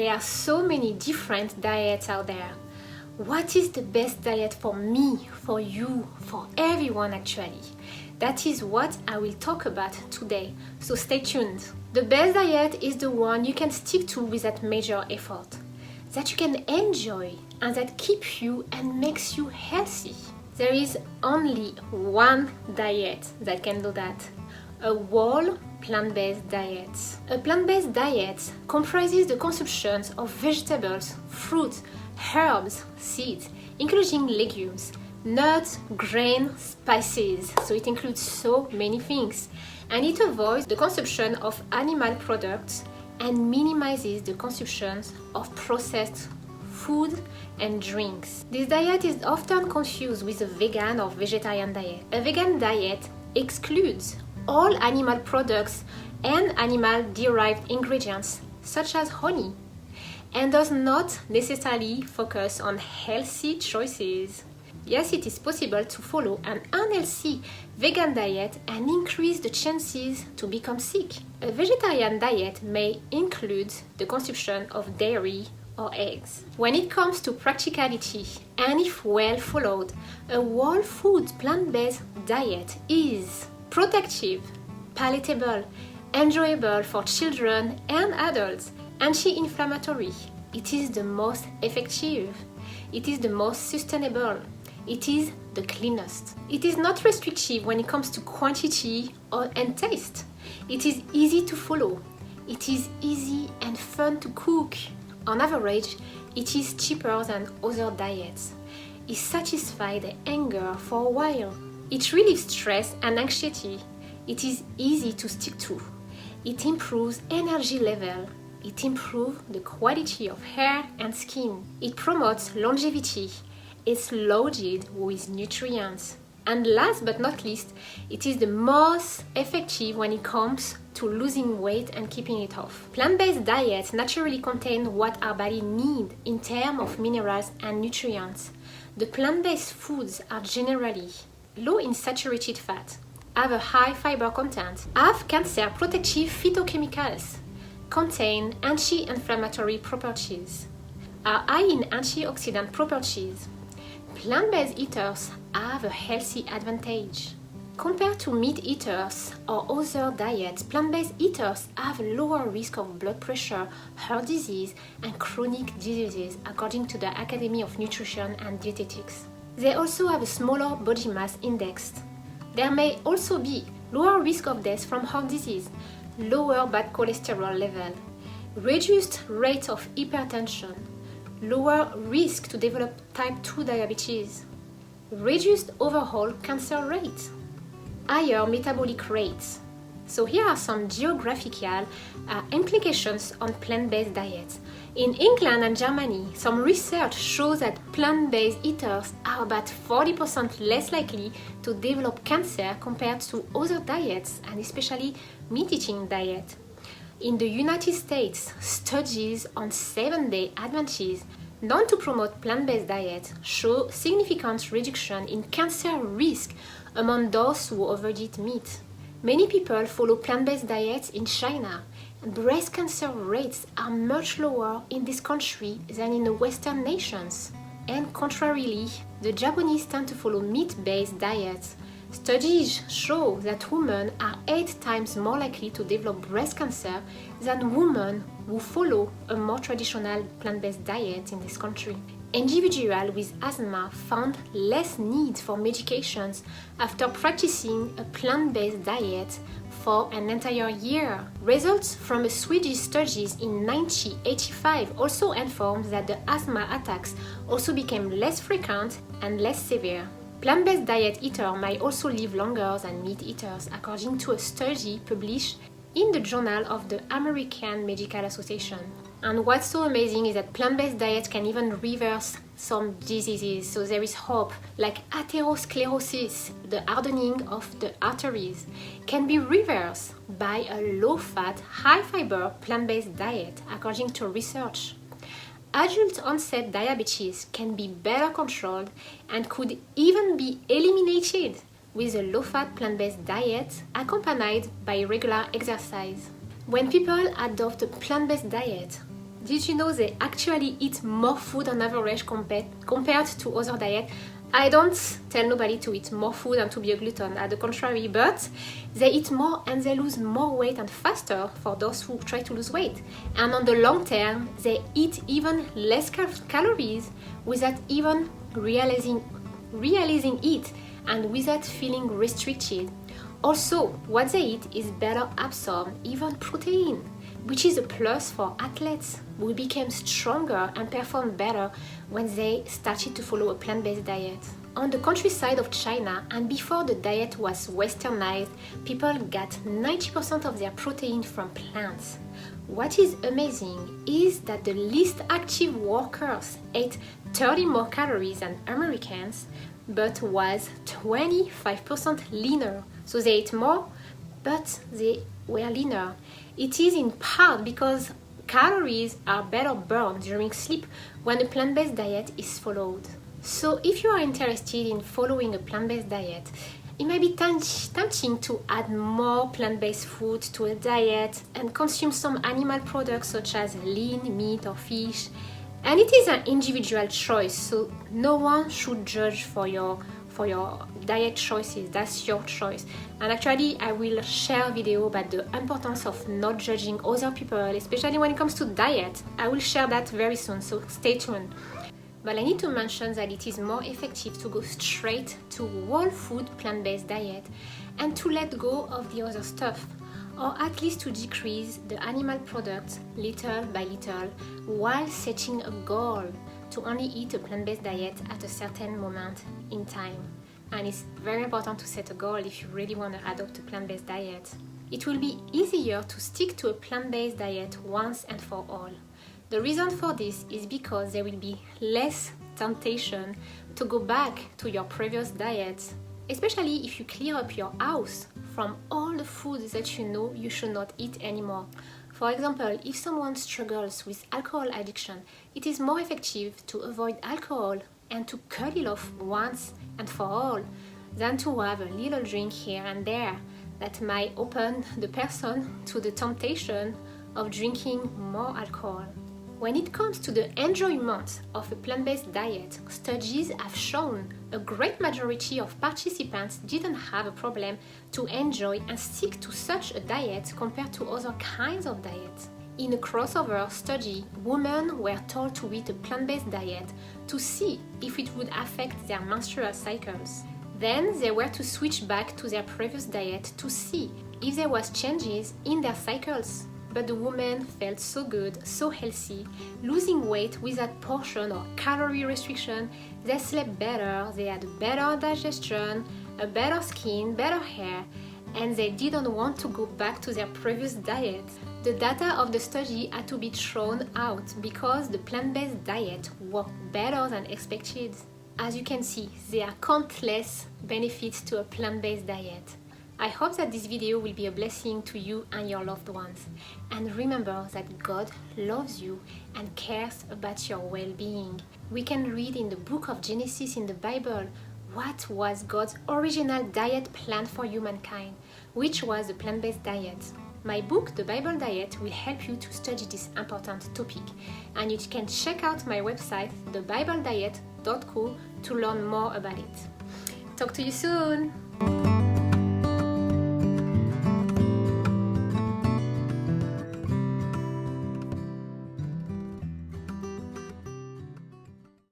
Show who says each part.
Speaker 1: There are so many different diets out there. What is the best diet for me, for you, for everyone actually? That is what I will talk about today, so stay tuned. The best diet is the one you can stick to without major effort, that you can enjoy and that keeps you and makes you healthy. There is only one diet that can do that. A whole plant-based diet. A plant-based diet comprises the consumption of vegetables, fruits, herbs, seeds, including legumes, nuts, grains, spices. So it includes so many things. And it avoids the consumption of animal products and minimizes the consumption of processed food and drinks. This diet is often confused with a vegan or vegetarian diet. A vegan diet excludes all animal products and animal-derived ingredients, such as honey, and does not necessarily focus on healthy choices. Yes, it is possible to follow an unhealthy vegan diet and increase the chances to become sick. A vegetarian diet may include the consumption of dairy or eggs. When it comes to practicality, and if well followed, a whole food plant-based diet is protective, palatable, enjoyable for children and adults, anti-inflammatory. It is the most effective. It is the most sustainable. It is the cleanest. It is not restrictive when it comes to quantity and taste. It is easy to follow. It is easy and fun to cook. On average, it is cheaper than other diets. It satisfies the hunger for a while. It relieves stress and anxiety. It is easy to stick to. It improves energy level. It improves the quality of hair and skin. It promotes longevity. It's loaded with nutrients. And last but not least, it is the most effective when it comes to losing weight and keeping it off. Plant-based diets naturally contain what our body needs in terms of minerals and nutrients. The plant-based foods are generally low in saturated fat, have a high fiber content, have cancer protective phytochemicals, contain anti-inflammatory properties, are high in antioxidant properties. Plant-based eaters have a healthy advantage. Compared to meat eaters or other diets, plant-based eaters have a lower risk of blood pressure, heart disease, and chronic diseases, according to the Academy of Nutrition and Dietetics. They also have a smaller body mass index. There may also be lower risk of death from heart disease, lower bad cholesterol level, reduced rate of hypertension, lower risk to develop type 2 diabetes, reduced overall cancer rate, higher metabolic rates. So here are some geographical implications on plant-based diets. In England and Germany, some research shows that plant-based eaters are about 40% less likely to develop cancer compared to other diets, and especially meat-eating diet. In the United States, studies on 7-day Adventists known to promote plant-based diets show significant reduction in cancer risk among those who overeat meat. Many people follow plant-based diets in China, and breast cancer rates are much lower in this country than in the Western nations. And contrarily, the Japanese tend to follow meat-based diets. Studies show that women are 8 times more likely to develop breast cancer than women who follow a more traditional plant-based diet in this country. Individuals with asthma found less need for medications after practicing a plant-based diet for an entire year. Results from a Swedish study in 1985 also informed that the asthma attacks also became less frequent and less severe. Plant-based diet eaters might also live longer than meat eaters, according to a study published in the Journal of the American Medical Association. And what's so amazing is that plant-based diets can even reverse some diseases, so there is hope, like atherosclerosis, the hardening of the arteries, can be reversed by a low-fat, high-fiber plant-based diet, according to research. Adult-onset diabetes can be better controlled and could even be eliminated with a low-fat plant-based diet accompanied by regular exercise. When people adopt a plant-based diet, Did you know they actually eat more food on average compared to other diets? I don't tell nobody to eat more food and to be a glutton, at the contrary, but they eat more and they lose more weight and faster for those who try to lose weight. And on the long term, they eat even less calories without even realizing it and without feeling restricted. Also, what they eat is better absorbed, even protein, which is a plus for athletes who became stronger and performed better when they started to follow a plant-based diet. On the countryside of China, and before the diet was westernized, people got 90% of their protein from plants. What is amazing is that the least active workers ate 30 more calories than Americans, but was 25% leaner. So they ate more, but they were leaner. It is in part because calories are better burned during sleep when a plant-based diet is followed. So if you are interested in following a plant-based diet, it may be tempting to add more plant-based food to a diet and consume some animal products such as lean meat or fish. And it is an individual choice, so no one should judge for your diet choices. That's your choice. And actually, I will share a video about the importance of not judging other people, especially when it comes to diet. I will share that very soon, so stay tuned. But I need to mention that it is more effective to go straight to whole food plant-based diet and to let go of the other stuff, or at least to decrease the animal products little by little while setting a goal to only eat a plant-based diet at a certain moment in time. And it's very important to set a goal if you really want to adopt a plant-based diet. It will be easier to stick to a plant-based diet once and for all. The reason for this is because there will be less temptation to go back to your previous diet, especially if you clear up your house from all the foods that you know you should not eat anymore. For example, if someone struggles with alcohol addiction, it is more effective to avoid alcohol and to cut it off once and for all than to have a little drink here and there that might open the person to the temptation of drinking more alcohol. When it comes to the enjoyment of a plant-based diet, studies have shown a great majority of participants didn't have a problem to enjoy and stick to such a diet compared to other kinds of diets. In a crossover study, women were told to eat a plant-based diet to see if it would affect their menstrual cycles. Then they were to switch back to their previous diet to see if there was changes in their cycles. But the women felt so good, so healthy, losing weight without portion or calorie restriction. They slept better, they had better digestion, a better skin, better hair, and they didn't want to go back to their previous diet. The data of the study had to be thrown out because the plant-based diet worked better than expected. As you can see, there are countless benefits to a plant-based diet. I hope that this video will be a blessing to you and your loved ones. And remember that God loves you and cares about your well-being. We can read in the book of Genesis in the Bible what was God's original diet plan for humankind, which was a plant-based diet. My book, The Bible Diet, will help you to study this important topic. And you can check out my website, thebiblediet.co, to learn more about it. Talk to you soon!